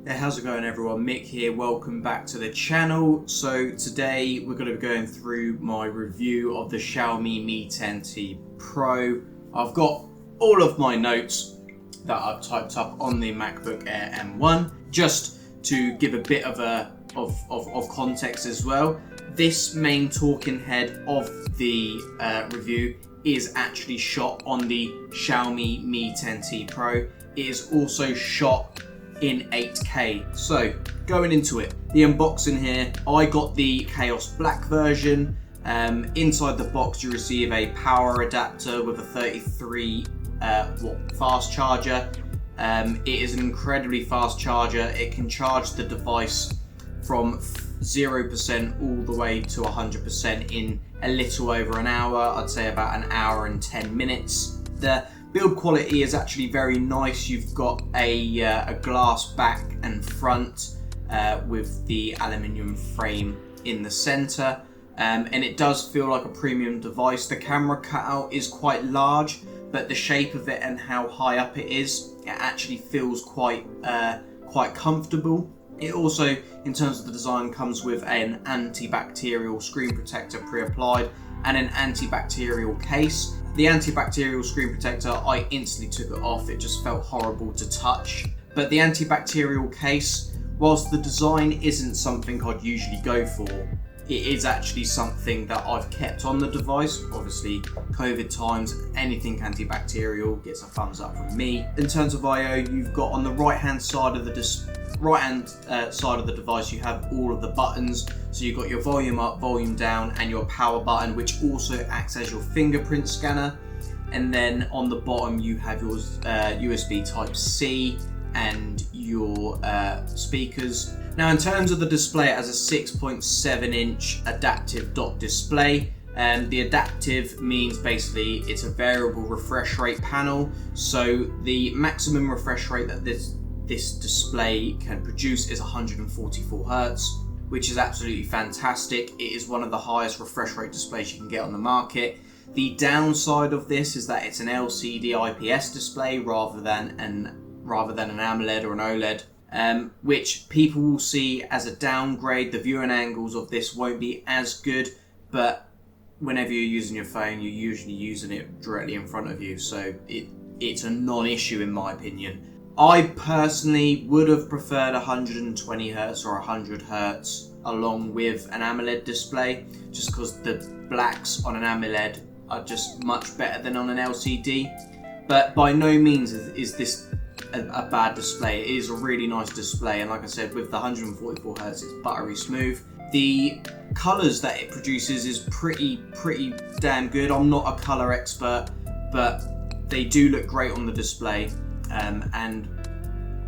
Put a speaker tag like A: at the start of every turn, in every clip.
A: Hey, how's it going everyone? Mick here, welcome back to the channel. So today we're going to be going through my review of the Xiaomi Mi 10T Pro. I've got all of my notes that I've typed up on the MacBook Air M1, just to give a bit of context as well. This main talking head of the review is actually shot on the Xiaomi Mi 10T Pro. It is also shot in 8K. So going into it, the unboxing here, I got the Chaos Black version. Inside the box you receive a power adapter with a 33 watt fast charger. It is an incredibly fast charger. It can charge the device from 0% all the way to 100% in a little over an hour. I'd say about an hour and 10 minutes. The build quality is actually very nice. You've got a glass back and front with the aluminium frame in the center, and it does feel like a premium device. The camera cutout is quite large, but the shape of it and how high up it is, it actually feels quite comfortable. It also, in terms of the design, comes with an antibacterial screen protector pre-applied and an antibacterial case. The antibacterial screen protector, I instantly took it off. It just felt horrible to touch. But the antibacterial case, whilst the design isn't something I'd usually go for, it is actually something that I've kept on the device. Obviously, COVID times, anything antibacterial gets a thumbs up from me. In terms of I/O, you've got on the right-hand side of the device, you have all of the buttons. So you've got your volume up, volume down, and your power button, which also acts as your fingerprint scanner. And then on the bottom, you have your USB Type-C and your speakers. Now, in terms of the display, it has a 6.7-inch adaptive dot display. The adaptive means basically it's a variable refresh rate panel. So the maximum refresh rate that this display can produce is 144 Hertz, which is absolutely fantastic. It is one of the highest refresh rate displays you can get on the market. The downside of this is that it's an LCD IPS display rather than an AMOLED or an OLED, which people will see as a downgrade. The viewing angles of this won't be as good, but whenever you're using your phone, you're usually using it directly in front of you, so it's a non-issue in my opinion. I personally would have preferred 120 Hz or 100 Hz along with an AMOLED display, just because the blacks on an AMOLED are just much better than on an LCD. But by no means is this a bad display. It is a really nice display, and like I said, with the 144 Hz, it's buttery smooth. The colours that it produces is pretty damn good. I'm not a colour expert, but they do look great on the display. And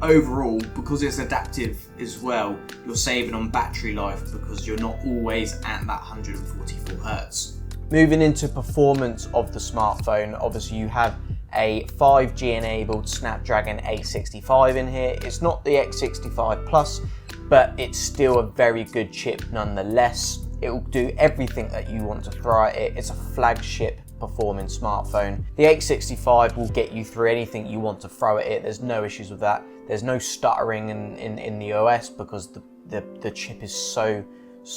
A: overall, because it's adaptive as well, you're saving on battery life because you're not always at that 144 Hertz. Moving into performance of the smartphone, obviously you have a 5G enabled Snapdragon 865 in here. It's not the X65 Plus, but it's still a very good chip nonetheless. It will do everything that you want to throw at it. It's a flagship performing smartphone. The 865 will get you through anything you want to throw at it. There's no issues with that. There's no stuttering in the OS because the chip is so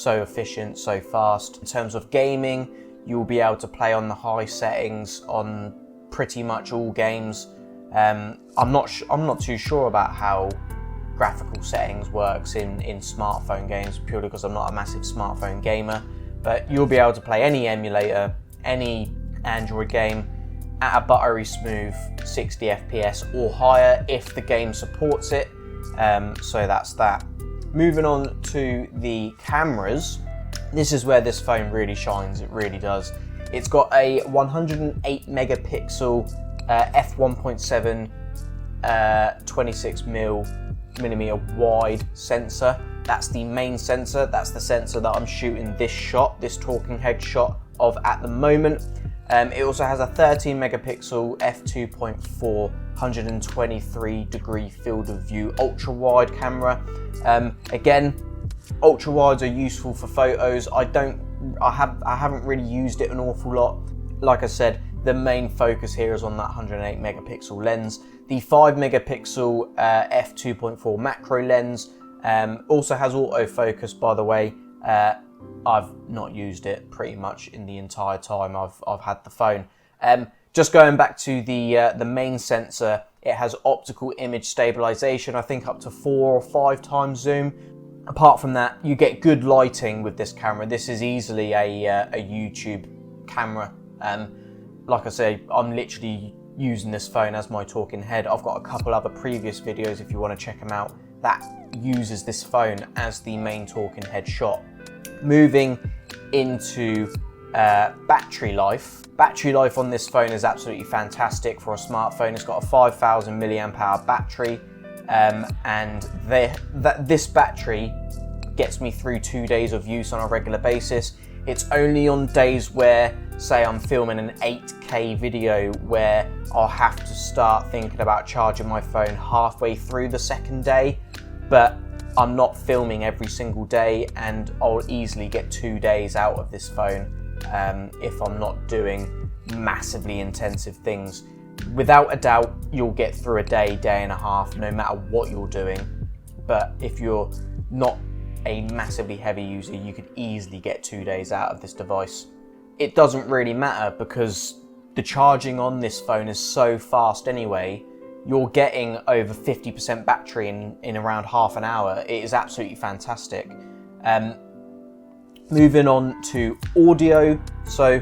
A: efficient, so fast. In terms of gaming, you'll be able to play on the high settings on pretty much all games. I'm not too sure about how graphical settings works in smartphone games, purely because I'm not a massive smartphone gamer, but you'll be able to play any emulator, any Android game at a buttery smooth 60 FPS or higher if the game supports it. So that's that. Moving on to the cameras, this is where this phone really shines. It really does. It's got a 108 megapixel f1.7 26mm wide sensor. That's the main sensor. That's the sensor that I'm shooting this talking head shot of at the moment. It also has a 13 megapixel f2.4 123 degree field of view ultra wide camera. Again, ultra wides are useful for photos. I haven't really used it an awful lot. Like I said,
B: the main focus here is on that 108 megapixel lens. The 5 megapixel f2.4 macro lens also has autofocus, by the way. I've not used it pretty much in the entire time I've had the phone. Just going back to the main sensor, it has optical image stabilization, I think up to 4 or 5 times zoom. Apart from that, you get good lighting with this camera. This is easily a YouTube camera. Like I say, I'm literally using this phone as my talking head. I've got a couple other previous videos if you want to check them out that uses this phone as the main talking head shot. Moving into battery life. Battery life on this phone is absolutely fantastic for a smartphone. It's got a 5,000 milliamp hour battery, and this battery gets me through 2 days of use on a regular basis. It's only on days where, say, I'm filming an 8K video where I'll have to start thinking about charging my phone halfway through the second day, but I'm not filming every single day, and I'll easily get 2 days out of this phone if I'm not doing massively intensive things. Without a doubt, you'll get through a day, day and a half, no matter what you're doing. But if you're not a massively heavy user, you could easily get 2 days out of this device. It doesn't really matter because the charging on this phone is so fast anyway. You're getting over 50% battery in around half an hour. It is absolutely fantastic. Moving on to audio. So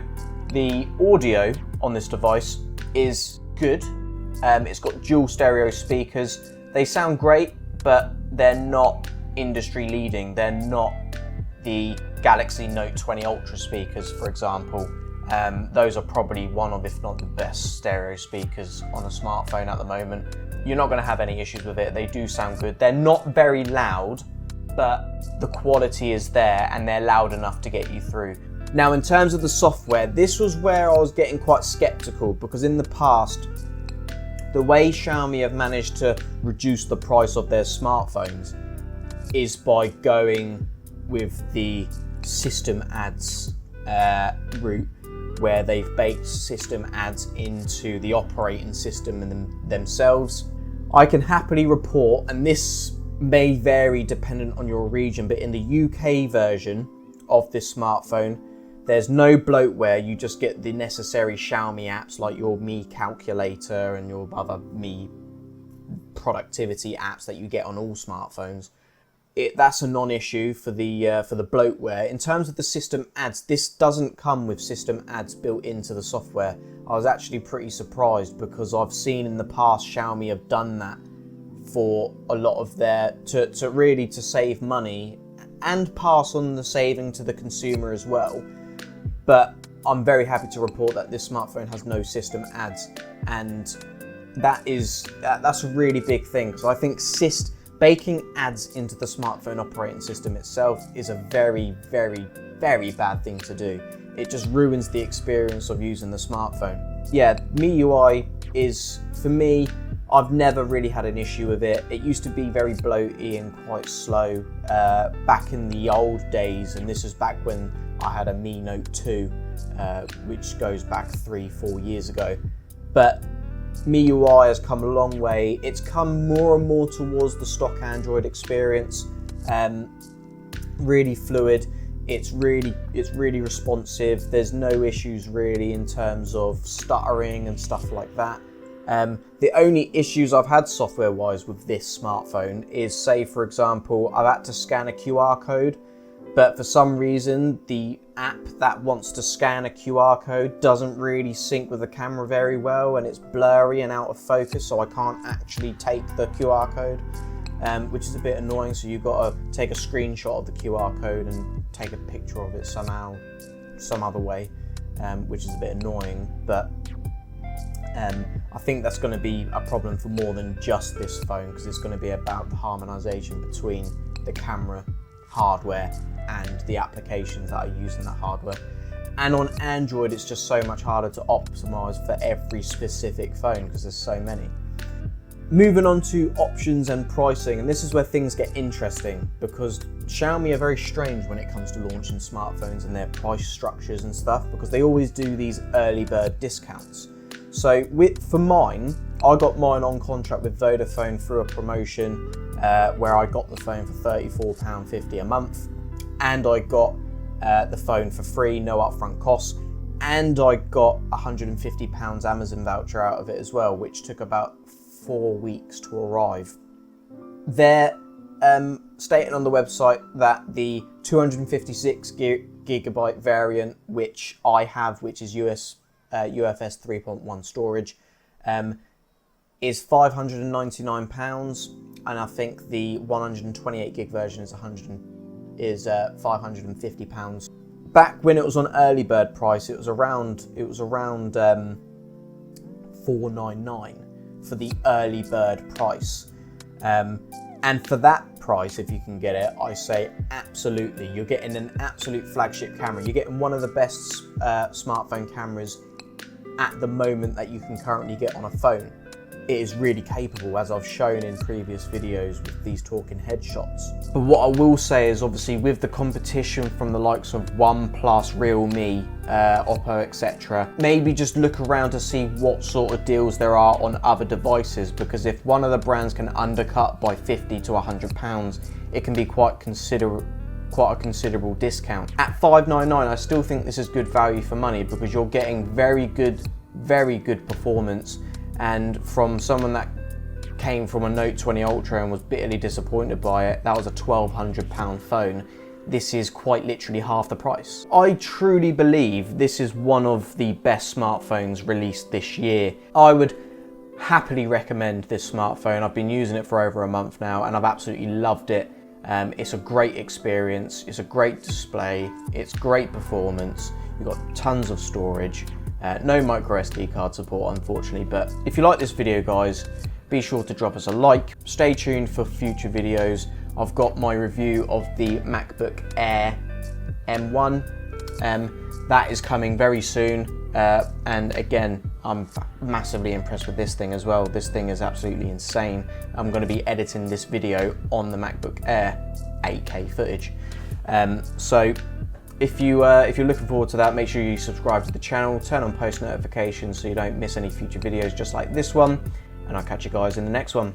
B: the audio on this device is good. It's got dual stereo speakers. They sound great, but they're not industry leading. They're not the Galaxy Note 20 Ultra speakers, for example. Those are probably one of, if not the best stereo speakers on a smartphone at the moment. You're not going to have any issues with it. They do sound good. They're not very loud, but the quality is there and they're loud enough to get you through. Now, in terms of the software, this was where I was getting quite skeptical, because in the past, the way Xiaomi have managed to reduce the price of their smartphones is by going with the system ads route, where they've baked system ads into the operating system and themselves. I can happily report, and this may vary dependent on your region, but in the UK version of this smartphone, there's no bloatware. You just get the necessary Xiaomi apps like your Mi calculator and your other Mi productivity apps that you get on all smartphones. That's a non-issue for the bloatware. In terms of the system ads, this doesn't come with system ads built into the software. I was actually pretty surprised, because I've seen in the past Xiaomi have done that for a lot of their, to really save money and pass on the saving to the consumer as well. But I'm very happy to report that this smartphone has no system ads, and that's a really big thing, because I think baking ads into the smartphone operating system itself is a very, very, very bad thing to do. It just ruins the experience of using the smartphone. Yeah, MIUI is, for me, I've never really had an issue with it. It used to be very bloaty and quite slow back in the old days, and this was back when I had a Mi Note 2, which goes back 3-4 years ago. But MIUI has come a long way. It's come more and more towards the stock Android experience. Really fluid. It's really responsive. There's no issues really in terms of stuttering and stuff like that. The only issues I've had software-wise with this smartphone is, say, for example, I've had to scan a QR code, but for some reason the app that wants to scan a QR code doesn't really sync with the camera very well, and it's blurry and out of focus, so I can't actually take the QR code, which is a bit annoying. So you've got to take a screenshot of the QR code and take a picture of it somehow, some other way, which is a bit annoying. But I think that's going to be a problem for more than just this phone, because it's going to be about the harmonization between the camera hardware and the applications that are using that hardware. And on Android, it's just so much harder to optimize for every specific phone because there's so many. Moving on to options and pricing, and this is where things get interesting because Xiaomi are very strange when it comes to launching smartphones and their price structures and stuff, because they always do these early bird discounts. So for mine, I got mine on contract with Vodafone through a promotion where I got the phone for £34.50 a month, and I got the phone for free, no upfront costs, and I got £150 Amazon voucher out of it as well, which took about 4 weeks to arrive. They're stating on the website that the 256 gigabyte variant, which I have, which is UFS 3.1 storage, is £599, and I think the 128 gig version is £550. Back when it was on early bird price, it was around $499 for the early bird price, and for that price, if you can get it, I say absolutely. You're getting an absolute flagship camera. You're getting one of the best smartphone cameras at the moment that you can currently get on a phone. It is really capable, as I've shown in previous videos with these talking head shots. But what I will say is, obviously, with the competition from the likes of OnePlus, Realme, Oppo, etc., maybe just look around to see what sort of deals there are on other devices, because if one of the brands can undercut by £50 to £100, it can be quite a considerable discount. At $599, I still think this is good value for money, because you're getting very good performance. And from someone that came from a Note 20 Ultra and was bitterly disappointed by it, that was a £1,200 phone. This is quite literally half the price. I truly believe this is one of the best smartphones released this year. I would happily recommend this smartphone. I've been using it for over a month now and I've absolutely loved it. It's a great experience, it's a great display, it's great performance, you've got tons of storage. No micro SD card support, unfortunately, but if you like this video, guys, be sure to drop us a like. Stay tuned for future videos. I've got my review of the MacBook Air M1. That is coming very soon, and again, I'm massively impressed with this thing as well. This thing is absolutely insane. I'm going to be editing this video on the MacBook Air 8K footage. So if you're looking forward to that, make sure you subscribe to the channel, turn on post notifications so you don't miss any future videos just like this one, and I'll catch you guys in the next one.